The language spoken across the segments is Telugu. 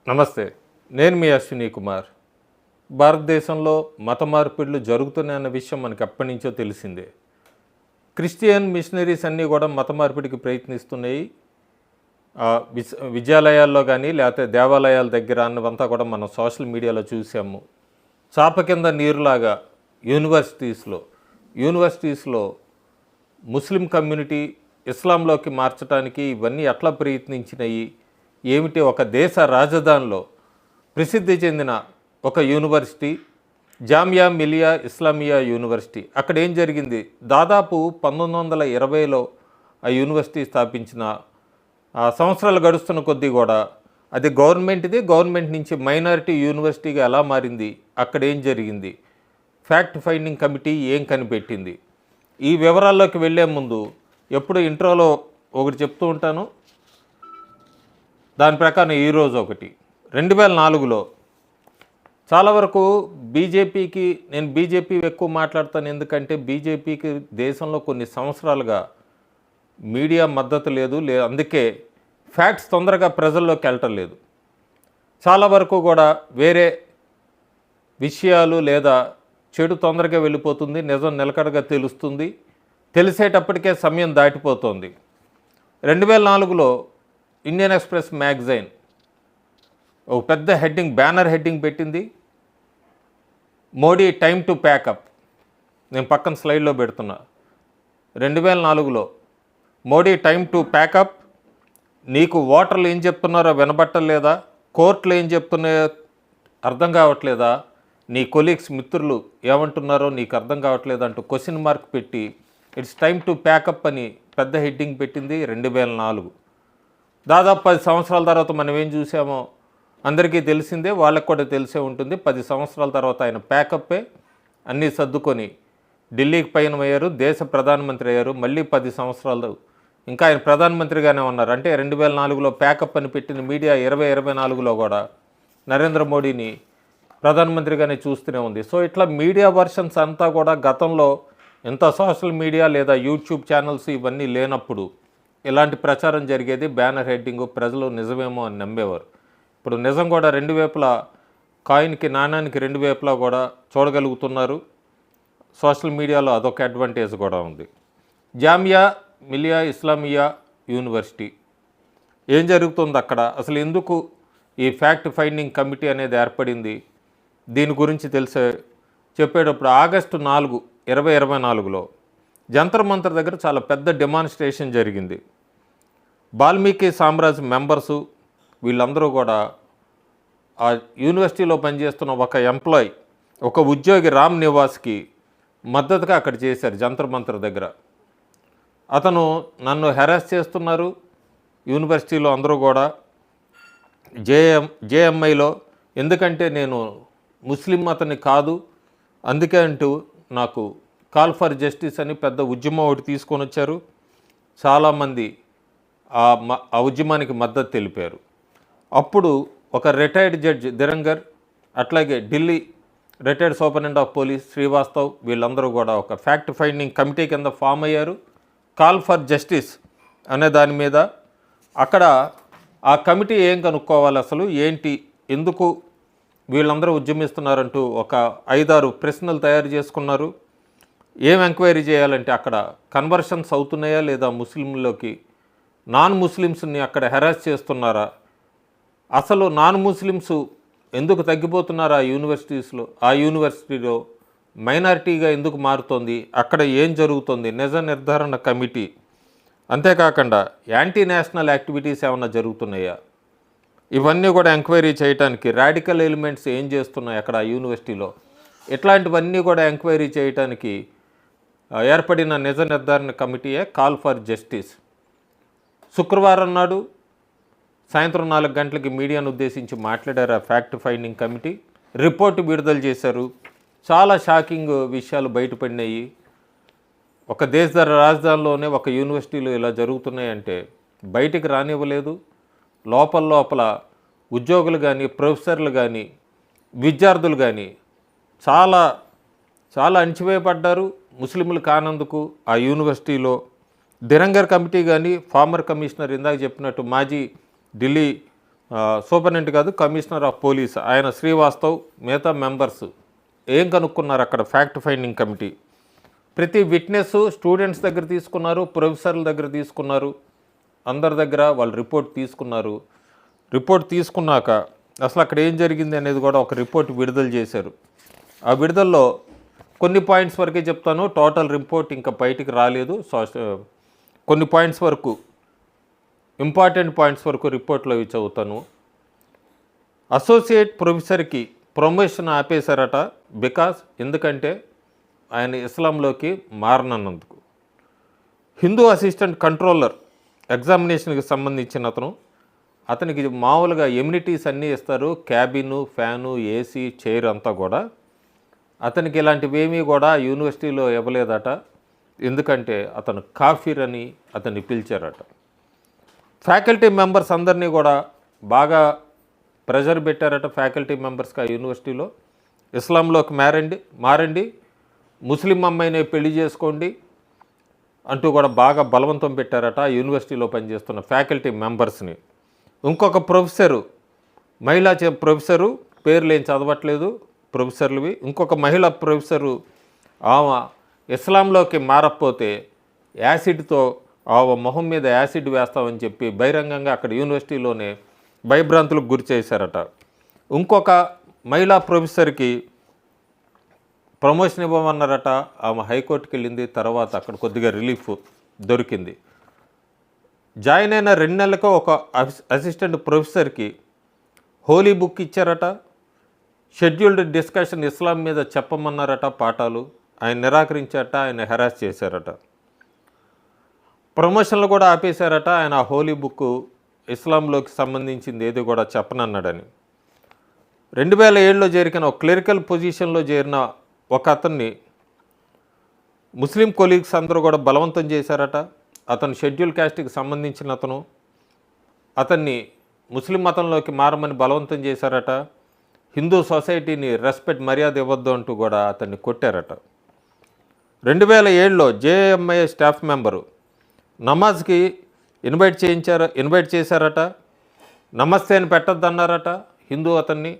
నమస్తే. నేను మీ అశ్విని కుమార్. భారతదేశంలో మత మార్పిడులు జరుగుతున్నాయన్న విషయం మనకి ఎప్పటి నుంచో తెలిసిందే. క్రిస్టియన్ మిషనరీస్ అన్నీ కూడా మత మార్పిడికి ప్రయత్నిస్తున్నాయి. విద్యాలయాల్లో కానీ లేకపోతే దేవాలయాల దగ్గర అన్నవంతా కూడా మనం సోషల్ మీడియాలో చూసాము. చాప కింద నీరులాగా యూనివర్సిటీస్లో ముస్లిం కమ్యూనిటీ ఇస్లాంలోకి మార్చడానికి ఇవన్నీ ఎట్లా ప్రయత్నించినాయి, ఏమిటి? ఒక దేశ రాజధానిలో ప్రసిద్ధి చెందిన ఒక యూనివర్సిటీ జామియా మిలియా ఇస్లామియా యూనివర్సిటీ, అక్కడ ఏం జరిగింది? దాదాపు 1920లో ఆ యూనివర్సిటీ స్థాపించిన సంవత్సరాలు గడుస్తున్న కొద్దీ కూడా అది గవర్నమెంట్ నుంచి మైనారిటీ యూనివర్సిటీగా ఎలా మారింది, అక్కడ ఏం జరిగింది, ఫ్యాక్ట్ ఫైండింగ్ కమిటీ ఏం కనిపెట్టింది, ఈ వివరాల్లోకి వెళ్ళే ముందు ఎప్పుడు ఇంట్రోలో ఒకటి చెప్తూ ఉంటాను. దాని ప్రకారం ఈరోజు ఒకటి 2004లో చాలా వరకు నేను బీజేపీ ఎక్కువ మాట్లాడతాను. ఎందుకంటే బీజేపీకి దేశంలో కొన్ని సంవత్సరాలుగా మీడియా మద్దతు లేదు. అందుకే ఫ్యాక్ట్స్ తొందరగా ప్రజల్లోకి వెళ్ళటం లేదు. చాలా వరకు కూడా వేరే విషయాలు లేదా చెడు తొందరగా వెళ్ళిపోతుంది, నిజం నిలకడగా తెలుస్తుంది. తెలిసేటప్పటికే సమయం దాటిపోతుంది. 2004లో ఇండియన్ ఎక్స్ప్రెస్ మ్యాగజైన్ ఒక పెద్ద బ్యానర్ హెడ్డింగ్ పెట్టింది, మోడీ టైమ్ టు ప్యాకప్. నేను పక్కన స్లైడ్లో పెడుతున్నా. 2004లో మోడీ టైమ్ టు ప్యాకప్. నీకు ఓటర్లు ఏం చెప్తున్నారో వినబట్టలేదా? కోర్టులు ఏం చెప్తున్నాయో అర్థం కావట్లేదా? నీ కొలీగ్స్ మిత్రులు ఏమంటున్నారో నీకు అర్థం కావట్లేదా అంటూ క్వశ్చన్ మార్క్ పెట్టి ఇట్స్ టైమ్ టు ప్యాకప్ అని పెద్ద హెడ్డింగ్ పెట్టింది 2004. దాదాపు 10 సంవత్సరాల తర్వాత మనం ఏం చూసామో అందరికీ తెలిసిందే, వాళ్ళకు కూడా తెలిసే ఉంటుంది. 10 సంవత్సరాల తర్వాత ఆయన ప్యాకప్పే అన్నీ సర్దుకొని ఢిల్లీకి పయనమయ్యారు, దేశ ప్రధానమంత్రి అయ్యారు. మళ్ళీ 10 సంవత్సరాలు ఇంకా ఆయన ప్రధానమంత్రిగానే ఉన్నారు. అంటే 2004లో ప్యాకప్ అని పెట్టిన మీడియా 2024లో కూడా నరేంద్ర మోడీని ప్రధానమంత్రిగానే చూస్తూనే ఉంది. సో ఇట్లా మీడియా వర్షన్స్ అంతా కూడా గతంలో ఎంత సోషల్ మీడియా లేదా యూట్యూబ్ ఛానల్స్ ఇవన్నీ లేనప్పుడు ఇలాంటి ప్రచారం జరిగేది. బ్యానర్ హెడ్డింగ్, ప్రజలు నిజమేమో అని నమ్మేవారు. ఇప్పుడు నిజం కూడా రెండు వైపులా, నాణానికి రెండు వైపులా కూడా చూడగలుగుతున్నారు. సోషల్ మీడియాలో అదొక అడ్వాంటేజ్ కూడా ఉంది. జామియా మిలియా ఇస్లామియా యూనివర్సిటీ ఏం జరుగుతుంది అక్కడ? అసలు ఎందుకు ఈ ఫ్యాక్ట్ ఫైండింగ్ కమిటీ అనేది ఏర్పడింది? దీని గురించి చెప్పేటప్పుడు ఆగస్టు 4, 2024లో జంతర్ మంతర్ దగ్గర చాలా పెద్ద డెమాన్స్ట్రేషన్ జరిగింది. వాల్మీకి సామ్రాజ్య మెంబర్సు వీళ్ళందరూ కూడా ఆ యూనివర్సిటీలో పనిచేస్తున్న ఒక ఉద్యోగి రామ్ నివాస్కి మద్దతుగా అక్కడ చేశారు జంతర్ మంతర్ దగ్గర. అతను నన్ను హెరాస్ చేస్తున్నారు యూనివర్సిటీలో అందరూ కూడా జేఎంఐలో, ఎందుకంటే నేను ముస్లిం అతన్ని కాదు, అందుకే అంటూ నాకు కాల్ ఫర్ జస్టిస్ అని పెద్ద ఉద్యమం ఒకటి తీసుకొని వచ్చారు. చాలామంది ఆ ఉద్యమానికి మద్దతు తెలిపారు. అప్పుడు ఒక రిటైర్డ్ జడ్జ్ దిరంగర్, అట్లాగే Delhi retired superintendent of police Srivastav వీళ్ళందరూ కూడా ఒక ఫ్యాక్ట్ ఫైండింగ్ కమిటీ కింద ఫామ్ అయ్యారు. కాల్ ఫర్ జస్టిస్ అనే దాని మీద అక్కడ ఆ కమిటీ ఏం కనుక్కోవాలి, అసలు ఏంటి, ఎందుకు వీళ్ళందరూ ఉద్యమిస్తున్నారంటూ ఒక 5-6 ప్రశ్నలు తయారు చేసుకున్నారు. ఏం ఎంక్వైరీ చేయాలంటే అక్కడ కన్వర్షన్స్ అవుతున్నాయా లేదా ముస్లింలోకి, నాన్ ముస్లిమ్స్ని అక్కడ హెరాస్ చేస్తున్నారా, అసలు నాన్ ముస్లిమ్స్ ఎందుకు తగ్గిపోతున్నారు ఆ యూనివర్సిటీలో మైనారిటీగా ఎందుకు మారుతోంది, అక్కడ ఏం జరుగుతుంది, నిజ నిర్ధారణ కమిటీ. అంతేకాకుండా యాంటీ నేషనల్ యాక్టివిటీస్ ఏమైనా జరుగుతున్నాయా, ఇవన్నీ కూడా ఎంక్వైరీ చేయడానికి, రాడికల్ ఎలిమెంట్స్ ఏం చేస్తున్నాయి అక్కడ ఆ యూనివర్సిటీలో, ఇట్లాంటివన్నీ కూడా ఎంక్వైరీ చేయడానికి ఏర్పడిన నిజ నిర్ధారణ కమిటీయే కాల్ ఫర్ జస్టిస్. శుక్రవారం నాడు సాయంత్రం 4 గంటలకి మీడియాను ఉద్దేశించి మాట్లాడారు ఆ ఫ్యాక్ట్ ఫైండింగ్ కమిటీ. రిపోర్టు విడుదల చేశారు. చాలా షాకింగ్ విషయాలు బయటపడినాయి. ఒక దేశ రాజధానిలోనే ఒక యూనివర్సిటీలో ఇలా జరుగుతున్నాయంటే బయటికి రానివ్వలేదు. లోపల ఉద్యోగులు కానీ, ప్రొఫెసర్లు కానీ, విద్యార్థులు కానీ చాలా చాలా అణచివేయబడ్డారు ముస్లింలు కానందుకు. ఆ యూనివర్సిటీలో దిరంగర్ కమిటీ కానీ, ఫార్మర్ కమిషనర్ ఇందాక చెప్పినట్టు మాజీ ఢిల్లీ సూపరింటెండెంట్ కాదు, కమిషనర్ ఆఫ్ పోలీస్ ఆయన శ్రీవాస్తవ్, మిగతా మెంబర్స్ ఏం కనుక్కున్నారు అక్కడ ఫ్యాక్ట్ ఫైండింగ్ కమిటీ? ప్రతి విట్నెస్ స్టూడెంట్స్ దగ్గర తీసుకున్నారు, ప్రొఫెసర్ల దగ్గర తీసుకున్నారు, అందరి దగ్గర వాళ్ళు రిపోర్ట్ తీసుకున్నారు. రిపోర్ట్ తీసుకున్నాక అసలు అక్కడ ఏం జరిగింది అనేది కూడా ఒక రిపోర్ట్ విడుదల చేశారు. ఆ విడుదలలో కొన్ని పాయింట్స్ వరకే చెప్తాను, టోటల్ రిపోర్ట్ ఇంకా బయటికి రాలేదు. కొన్ని పాయింట్స్ వరకు, ఇంపార్టెంట్ పాయింట్స్ వరకు రిపోర్ట్లో ఇవి చదువుతాను. అసోసియేట్ ప్రొఫెసర్కి ప్రమోషన్ ఆపేశారట. ఎందుకంటే ఆయన ఇస్లాంలోకి మారనన్నందుకు. హిందూ అసిస్టెంట్ కంట్రోలర్ ఎగ్జామినేషన్కి సంబంధించిన అతనికి మామూలుగా ఎమ్యూనిటీస్ అన్నీ ఇస్తారు, క్యాబిను, ఫ్యాను, ఏసీ, చైర్ అంతా కూడా. అతనికి ఇలాంటివి ఏమీ కూడా యూనివర్సిటీలో ఇవ్వలేదట. ఎందుకంటే అతను కాఫీర్ అని అతన్ని పిలిచారట. ఫ్యాకల్టీ మెంబర్స్ అందరినీ కూడా బాగా ప్రెజర్ పెట్టారట. ఫ్యాకల్టీ మెంబర్స్కి ఆ యూనివర్సిటీలో ఇస్లాంలోకి మారండి, ముస్లిం అమ్మాయిని పెళ్లి చేసుకోండి అంటూ కూడా బాగా బలవంతం పెట్టారట యూనివర్సిటీలో పనిచేస్తున్న ఫ్యాకల్టీ మెంబర్స్ని. ఇంకొక ప్రొఫెసరు, మహిళా ప్రొఫెసరు, పేర్లు ఏం చదవట్లేదు ప్రొఫెసర్లువి, ఇంకొక మహిళా ప్రొఫెసరు ఆమె ఇస్లాంలోకి మారకపోతే యాసిడ్తో ఆమె మొహం మీద యాసిడ్ వేస్తామని చెప్పి బహిరంగంగా అక్కడ యూనివర్సిటీలోనే భయభ్రాంతులకు గురి చేశారట. ఇంకొక మహిళా ప్రొఫెసర్కి ప్రమోషన్ ఇవ్వమన్నారట. ఆమె హైకోర్టుకి వెళ్ళింది. తర్వాత అక్కడ కొద్దిగా రిలీఫ్ దొరికింది. జాయిన్ అయిన 2 నెలలకు ఒక అసిస్టెంట్ ప్రొఫెసర్కి హోలీ బుక్ ఇచ్చారట. షెడ్యూల్డ్ డిస్కషన్ ఇస్లాం మీద చెప్పమన్నారట పాఠాలు. ఆయన నిరాకరించారట. ఆయన హెరాస్ చేశారట. ప్రమోషన్లు కూడా ఆపేశారట. ఆయన హోలీ బుక్ ఇస్లాంలోకి సంబంధించింది ఏది కూడా చెప్పనన్నాడని. 2007లో జరిగిన ఒక క్లరికల్ పొజిషన్లో చేరిన ఒక అతన్ని ముస్లిం కొలీగ్స్ అందరూ కూడా బలవంతం చేశారట. అతను షెడ్యూల్ క్యాస్ట్కి సంబంధించిన అతన్ని ముస్లిం మతంలోకి మారమని బలవంతం చేశారట. హిందూ సొసైటీని మర్యాద ఇవ్వద్దు అంటూ కూడా అతన్ని కొట్టారట. 2007లో జేఎంఐ స్టాఫ్ మెంబరు నమాజ్కి ఇన్వైట్ చేశారట. నమస్తే అని పెట్టద్దన్నారట. హిందూ అతన్ని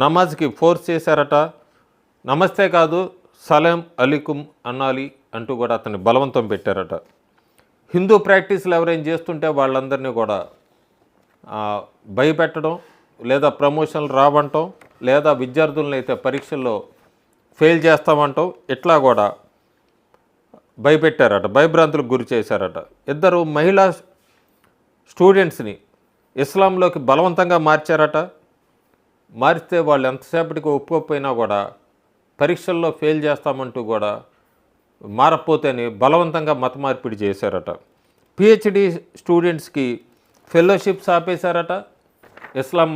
నమాజ్కి ఫోర్స్ చేశారట. నమస్తే కాదు, సలాం అలీకుం అనాలి అంటూ కూడా అతన్ని బలవంతం పెట్టారట. హిందూ ప్రాక్టీసులు ఎవరైనా చేస్తుంటే వాళ్ళందరినీ కూడా భయపెట్టడం, లేదా ప్రమోషన్లు రావంటాం, లేదా విద్యార్థులను అయితే పరీక్షల్లో ఫెయిల్ చేస్తామంటాం, ఇట్లా కూడా భయపెట్టారట, భయభ్రాంతులకు గురి చేశారట. 2 మహిళా స్టూడెంట్స్ని ఇస్లాంలోకి బలవంతంగా మార్చారట. మారిస్తే వాళ్ళు ఎంతసేపటికి ఒప్పుకోకపోయినా కూడా పరీక్షల్లో ఫెయిల్ చేస్తామంటూ కూడా మారపోతేనే బలవంతంగా మత మార్పిడి చేశారట. పిహెచ్డి స్టూడెంట్స్కి ఫెలోషిప్స్ ఆపేశారట ఇస్లాం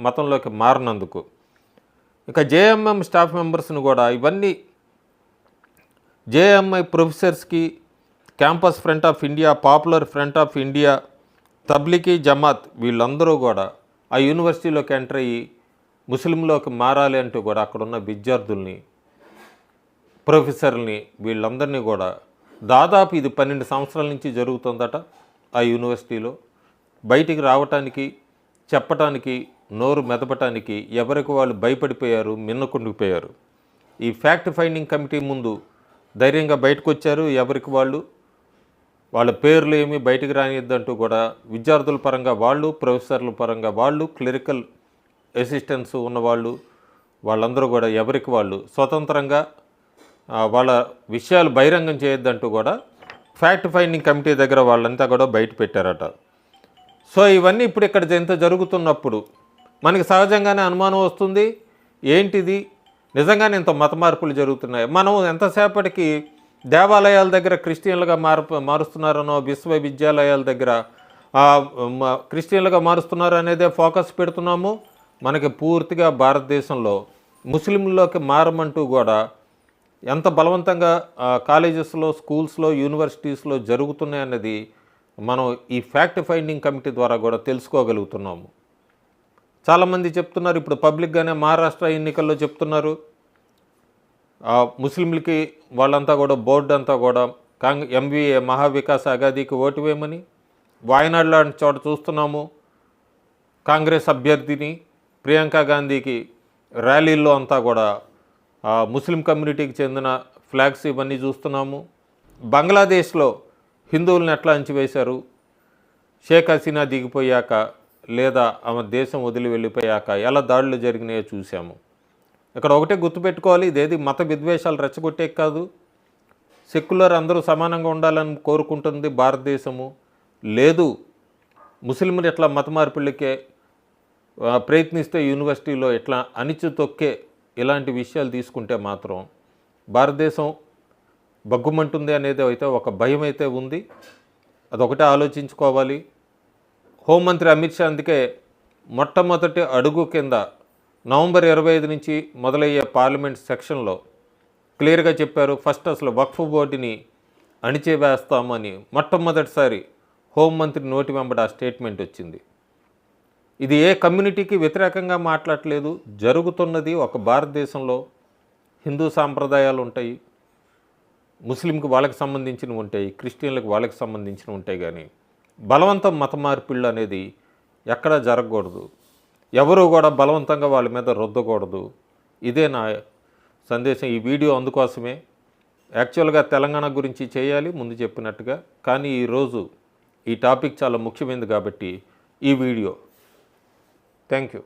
మతంలోకి మారినందుకు. ఇక జేఎంఎం స్టాఫ్ మెంబర్స్ని కూడా ఇవన్నీ జేఎంఐ ప్రొఫెసర్స్కి క్యాంపస్ ఫ్రంట్ ఆఫ్ ఇండియా, పాపులర్ ఫ్రంట్ ఆఫ్ ఇండియా, తబ్లికీ జమాత్ వీళ్ళందరూ కూడా ఆ యూనివర్సిటీలోకి ఎంటర్ అయ్యి ముస్లింలోకి మారాలి అంటూ కూడా అక్కడున్న విద్యార్థుల్ని, ప్రొఫెసర్ని వీళ్ళందరినీ కూడా దాదాపు ఇది 12 సంవత్సరాల నుంచి జరుగుతుందట ఆ యూనివర్సిటీలో. బయటికి రావటానికి, చెప్పటానికి, నోరు మెదపటానికి ఎవరికి వాళ్ళు భయపడిపోయారు, మిన్నకుండిపోయారు. ఈ ఫ్యాక్ట్ ఫైండింగ్ కమిటీ ముందు ధైర్యంగా బయటకు వచ్చారు. ఎవరికి వాళ్ళ పేర్లు ఏమీ బయటికి రానిద్దంటూ కూడా విద్యార్థుల పరంగా వాళ్ళు, ప్రొఫెసర్ల పరంగా వాళ్ళు, క్లరికల్ అసిస్టెంట్స్ ఉన్నవాళ్ళు వాళ్ళందరూ కూడా ఎవరికి వాళ్ళు స్వతంత్రంగా వాళ్ళ విషయాలు బహిరంగం చేయొద్దంటూ కూడా ఫ్యాక్ట్ ఫైండింగ్ కమిటీ దగ్గర వాళ్ళంతా కూడా బయట పెట్టారట. సో ఇవన్నీ ఇప్పుడు ఇక్కడ ఎంత జరుగుతున్నప్పుడు మనకి సహజంగానే అనుమానం వస్తుంది, ఏంటిది నిజంగానే ఇంత మత మార్పులు జరుగుతున్నాయి. మనం ఎంతసేపటికి దేవాలయాల దగ్గర క్రిస్టియన్లుగా మారుస్తున్నారనో, విశ్వవిద్యాలయాల దగ్గర క్రిస్టియన్లుగా మారుస్తున్నారు అనేదే ఫోకస్ పెడుతున్నాము. మనకి పూర్తిగా భారతదేశంలో ముస్లింల్లోకి మారమంటూ కూడా ఎంత బలవంతంగా కాలేజెస్లో, స్కూల్స్లో, యూనివర్సిటీస్లో జరుగుతున్నాయన్నది మనం ఈ ఫ్యాక్ట్ ఫైండింగ్ కమిటీ ద్వారా కూడా తెలుసుకోగలుగుతున్నాము. చాలామంది చెప్తున్నారు, ఇప్పుడు పబ్లిక్గానే మహారాష్ట్ర ఎన్నికల్లో చెప్తున్నారు, ముస్లింలకి వాళ్ళంతా కూడా బోర్డు అంతా కూడా ఎంవీఏ మహావికాస్ అగాదీకి ఓటు వేయమని. వాయనాడు లాంటి చోట చూస్తున్నాము, కాంగ్రెస్ అభ్యర్థిని ప్రియాంక గాంధీకి ర్యాలీల్లో అంతా కూడా ముస్లిం కమ్యూనిటీకి చెందిన ఫ్లాగ్స్ ఇవన్నీ చూస్తున్నాము. బంగ్లాదేశ్లో హిందువులను ఎట్లా అంచివేశారు, షేక్ హసీనా దిగిపోయాక లేదా ఆమె దేశం వదిలి వెళ్ళిపోయాక ఎలా దాడులు జరిగినాయో చూసాము. ఇక్కడ ఒకటే గుర్తుపెట్టుకోవాలి, ఇదేది మత విద్వేషాలు రెచ్చగొట్టే కాదు. సెక్యులర్ అందరూ సమానంగా ఉండాలని కోరుకుంటుంది భారతదేశము. లేదు, ముస్లింలు ఎట్లా మత మార్పిళ్ళకే ప్రయత్నిస్తే యూనివర్సిటీలో ఎట్లా అణిచి తొక్కే ఇలాంటి విషయాలు తీసుకుంటే మాత్రం భారతదేశం బగ్గుమంటుంది అనేది అయితే ఒక భయం అయితే ఉంది. అదొకటే ఆలోచించుకోవాలి. హోంమంత్రి అమిత్ షా అందుకే మొట్టమొదటి అడుగు కింద నవంబర్ 25 నుంచి మొదలయ్యే పార్లమెంట్ సెక్షన్లో క్లియర్గా చెప్పారు, ఫస్ట్ అసలు వక్ఫ్ బోర్డుని అణిచివేస్తామని మొట్టమొదటిసారి హోంమంత్రి నోటి వెంబడి ఆ స్టేట్మెంట్ వచ్చింది. ఇది ఏ కమ్యూనిటీకి వ్యతిరేకంగా మాట్లాడలేదు. జరుగుతున్నది ఒక భారతదేశంలో హిందూ సాంప్రదాయాలు ఉంటాయి, ముస్లింకి వాళ్ళకి సంబంధించినవి ఉంటాయి, క్రిస్టియన్లకు వాళ్ళకి సంబంధించినవి ఉంటాయి. కానీ బలవంతం మత మార్పిళ్ళు అనేది ఎక్కడా జరగకూడదు. ఎవరు కూడా బలవంతంగా వాళ్ళ మీద రుద్దకూడదు. ఇదే నా సందేశం. ఈ వీడియో అందుకోసమే. యాక్చువల్గా తెలంగాణ గురించి చేయాలి ముందు చెప్పినట్టుగా, కానీ ఈరోజు ఈ టాపిక్ చాలా ముఖ్యమైనది కాబట్టి ఈ వీడియో. Thank you.